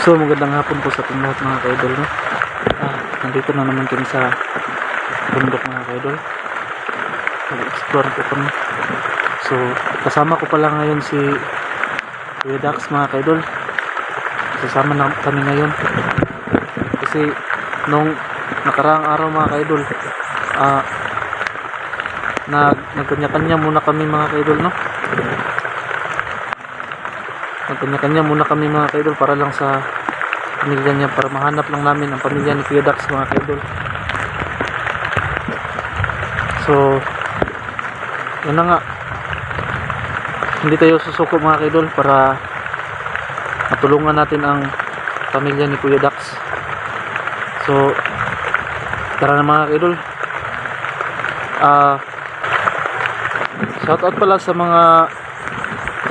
So magandang hapon po sa ating lahat mga ka-idol, no? Nandito na naman kami sa bundok mga ka-idol. Mag-explore po kami. So kasama ko pala ngayon si Kuya Dax mga ka-idol. Sasama na kami ngayon kasi nung nakaraang araw mga ka-idol, nagkanya-kanya muna kami mga ka-idol, no? Nagkanya-kanya muna kami mga ka-idol para lang sa pamilya niya, para mahanap lang namin ang pamilya ni Kuya Dax mga ka-idol. So yun na nga, hindi tayo susuko mga ka-idol para matulungan natin ang pamilya ni Kuya Dax. So tara na mga ka-idol. Shoutout pala sa mga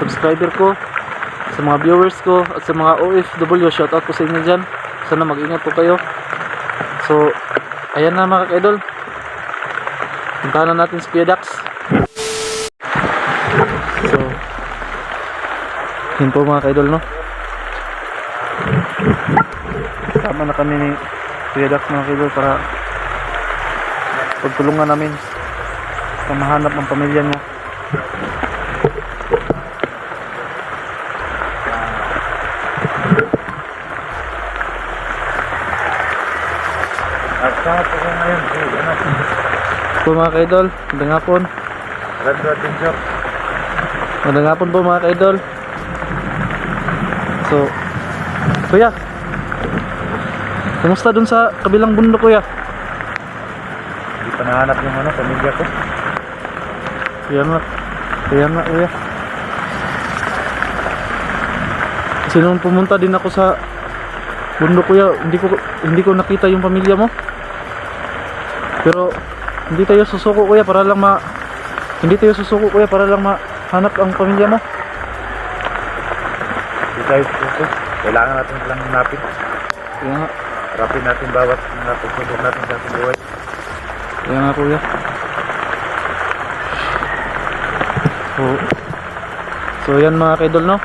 subscriber ko, sa mga viewers ko, at sa mga OFW. Shoutout po sa inyo dyan. Sana mag-ingat po kayo. So ayan na mga ka-idol, puntahan na natin si Kuya Dax. So yun po mga ka-idol, no? Sama na kami ni Kuya Dax mga ka-idol para pagtulungan namin sa mahanap ang pamilya niya. Saan po ko ngayon? Po mga ka-idol, magandang hapon. Magandang hapon po mga ka-idol. So Kuya, kumusta dun sa kabilang bundok Kuya? Hindi pa nahanap yung pamilya ko. Kaya nga Kuya. Kasi nung pumunta din ako sa bundok Kuya, hindi ko nakita yung pamilya mo. Pero hindi tayo susuko Kuya para lang mahanap ang pamilya mo. Hindi tayo suko. Kailangan natin lang hanapin. Kaya nga. Harapin natin bawat mga pagsubok natin sa ating buhay. Kaya nga Kuya. So yan mga ka-idol, no?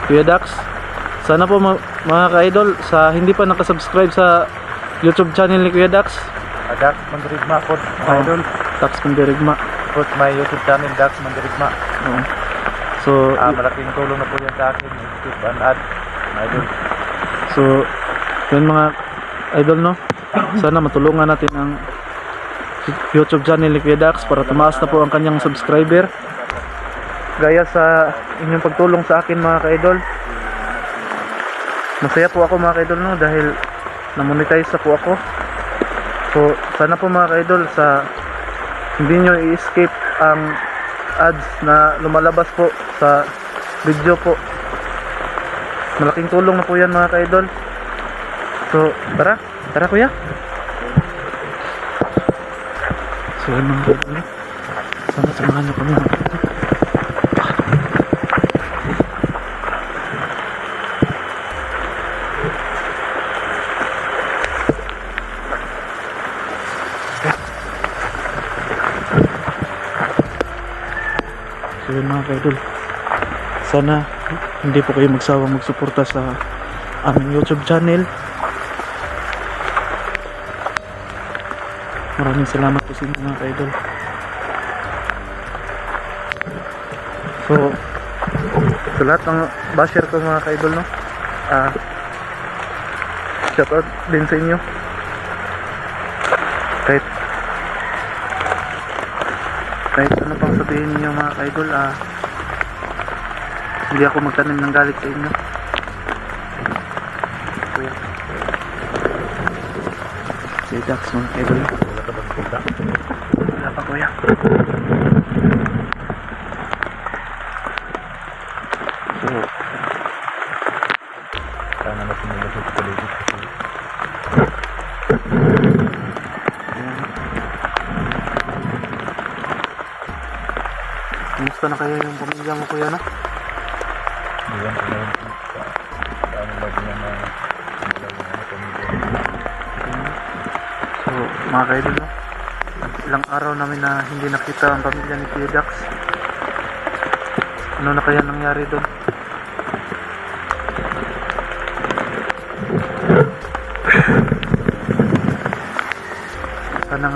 Kuya Dax, sana po mga ka-idol, sa hindi pa nakasubscribe sa YouTube channel ni Kuya Dax, Dax Mandirigma po, idol. Dax Mandirigma. Put my YouTube channel, Dax Mandirigma. So malaking tulong na po yan sa akin. YouTube and ad, idol. So yun mga idol, no? Sana matulungan natin ang YouTube channel ni Kuya Dax para tumaas na po ang kanyang subscriber. Gaya sa inyong pagtulong sa akin mga ka-idol, masaya po ako mga ka-idol, no? Dahil na-monetize na po ako. So sana po mga ka-idol, sa hindi nyo i-escape ang ads na lumalabas po sa video po. Malaking tulong na po yan mga ka-idol. So tara Kuya. So yun mga ka-idol, sana samahan nyo kami mga ka-idol. So yun mga ka-idol, sana hindi po kayo magsawang magsuporta sa aming YouTube channel. Maraming salamat po sa inyo mga ka-idol. So sa lahat ng basher ko mga ka-idol, no? Shoutout din sa inyo. Kahit ano pang sabihin niyo mga ka-idol, hindi ako magtanim ng galit sa inyo. Kuya Dax mga ka-idol. Wala ka magpunta. Wala pa Kuya. So Sana natin nilagay sa paligid. kumusta na kaya yung pamilya mo Kuya, no? Iwan ko na yun. Paano lagi niya na pamilya. So mga ka-idol, no? Ilang araw namin na hindi nakita ang pamilya ni Kuya Dax. Ano na kaya nangyari doon?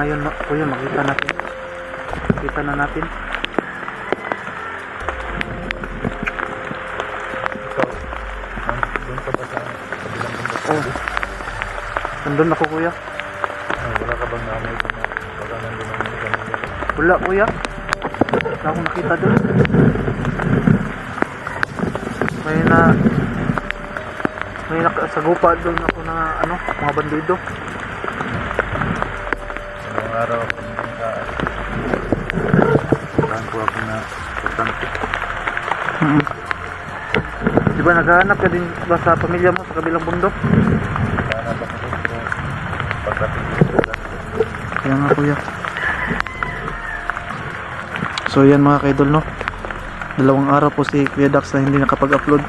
ngayon, kuya, makita natin. Makita na natin. Ikaw, doon ka ba sa kabilang bundok? Oh. Nandun ako, kuya. Wala ka bang nanay doon na baka nandun ang mga pamilya? Wala, kuya. Wala akong nakita doon. May nakasagupa doon ako na mga bandido. Ilang araw ako nang kaan. Saan ko ako na importante. Di ba naghahanap ka din ba sa pamilya mo sa kabilang bundok? Hanap ako doon ko pagdating dito. Kaya nga, kuya. So yan mga kaidol, no, 2 araw po si Kuya Dax na hindi nakapag-upload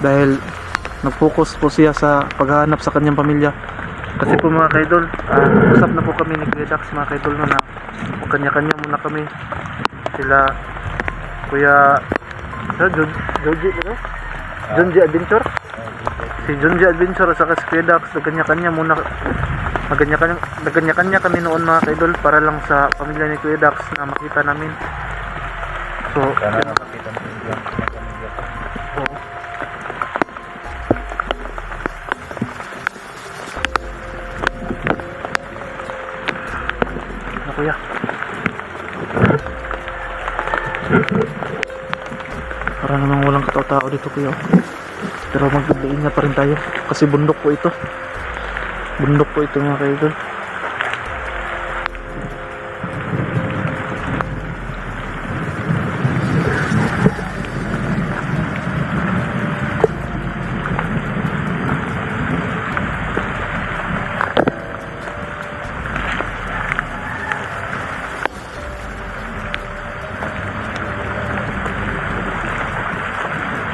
dahil nag-focus po siya sa paghahanap sa kanyang pamilya. Kasi po mga kaidol, usap na po kami ni Kuya Dax mga kaidol, no, na kanya-kanya muna kami. Sila Kuya Junji Adventure, si Junji Adventure at saka si Kuya Dax, kanya-kanya muna. Nagkanya-kanya kami noon mga kaidol para lang sa pamilya ni Kuya Dax na makita namin. So, Sana makakita mo yung mga pamilya ko. oo. Ano, kuya? Para namang walang katao-tao dito, kuya. Pero mag-iingat pa rin tayo kasi bundok po ito. Bundok po ito mga kaidol.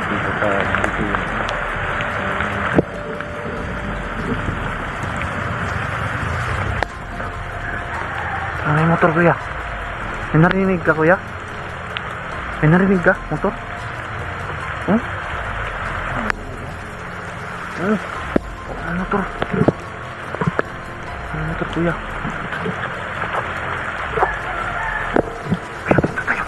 Dito ka, dito yun. May motor, kuya. May narinig ka, kuya? May narinig ka? Motor? Hmm? May motor. May motor, kuya. Kuya, punta tayo.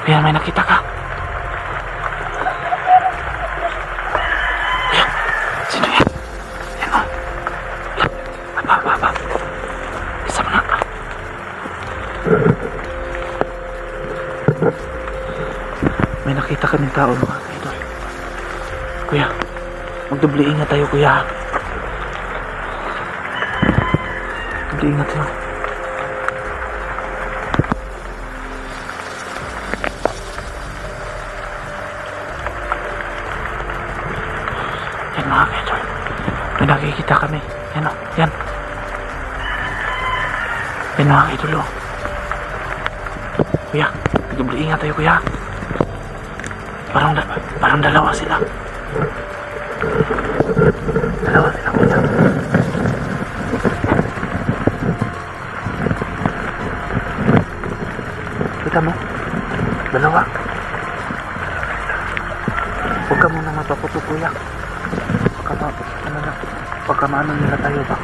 Kuya, may nakita ka. Kuya, sino yan? Yan o. Aba. Isa mo na. May nakita kaming tao mga kaidol. Kuya, magdubli ingat tayo, kuya. Dubli ingat tayo. Yan mga kaidol, may nakikita kami. Yan o, yan. Yan mga kaidol o. Kuya, magdubli ingat tayo, kuya. Parang dalawa sila. Dalawa sila, kuya. Kita mo? Dalawa. Huwag ka muna mapaputo, kuya. Baka maano nila tayo ba?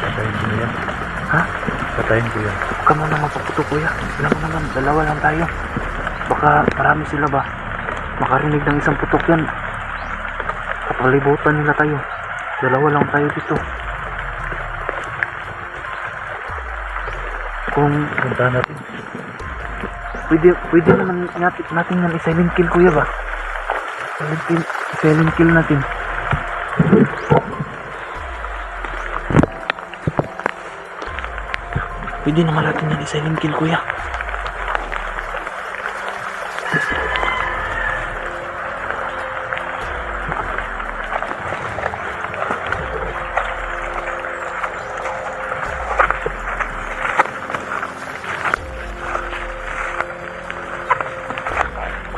Patayin ko yan. Ha? Patayin ko yan. Huwag ka muna mapaputo, kuya. Alam mo naman, dalawa lang tayo. Baka marami sila ba? Makarinig ng isang putok yan. Kapalibutan nila tayo. Dalawa lang tayo dito. Kung Puntahan natin. pwede naman natin yan i-silent kill, kuya ba? Silent kill natin. Pwede naman natin yan i-silent kill, kuya.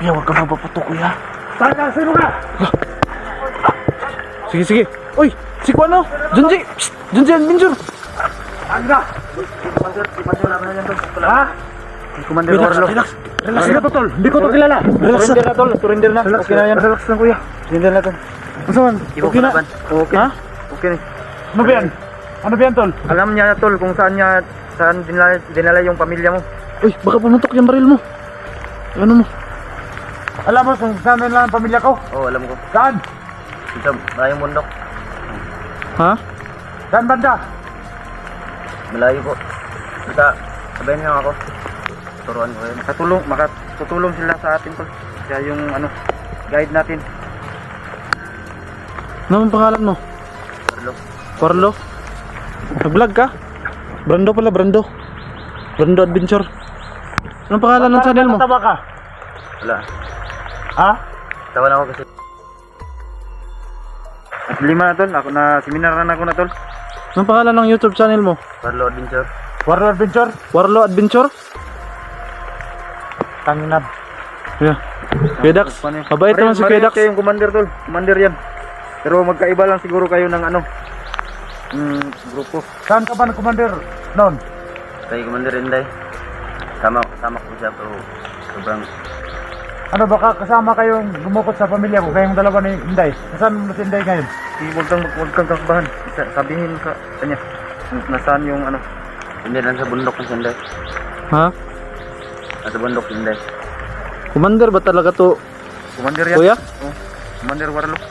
Kuya, huwag ka mapaputo, kuya. Sana, sino ka? Sige, sige. Uy, si Kuano. Junji. Psst, Junji Adventure. Ano ka? Ha? Commander Warlock. Relax. Relax na to, tol. Hindi ko to kilala. Relax na. Surrender na, tol. Surrender na. Okay na yan. Relax na, kuya. Surrender na, tol. Saan? Okay na. Okay. Ha? Okay. Ano ba yan? Ano ba yan, tol? Alam niya, tol, kung saan dinala yung pamilya mo. Uy, baka pumuntok yung baril mo. Ano mo? Alam mo kung saan dinala ang pamilya ko? Oo, alam ko. Saan? Dito, malayong bundok. Ha? Saan banda? Malayo po. Basta, sabihin niyo ako. Turuan ko yun. Makatutulong sila sa atin, tol. Kaya yung guide natin. Ano ang pangalan mo? Carlo. Carlo? Nag-vlog ka? Brando pala, Brando. Brando Adventure. Anong pangalan ng channel mo? Tatawa ka? Wala. Ha? Tawan ako kasi. At 5 na, tol. Ako na, seminaran ako na, tol. Anong pangalan ng YouTube channel mo? Carlo Adventure. Warrior Adventure? Warlo Adventure? Tanginab. Yeah. Kuya Dax, mabait naman si Kuya Dax. Kayo yung commander, tol. Commander yan. Pero magkaiba lang siguro kayo ng grupo. Saan ka ba ng commander noon? Kay Commander Inday. Kasama ko siya pero sobrang Ano baka kasama kayong gumukot sa pamilya ko, kayong dalawa ni Inday? Nasaan mo si Inday ngayon? Huwag kang kakabahan. Sabihin ka kanya. Nasaan yung hindi lang sa bundok ng Inday. Ha? Nasa bundok Inday. Commander ba talaga to? commander yan? Kuya? Oh, Commander Warlock.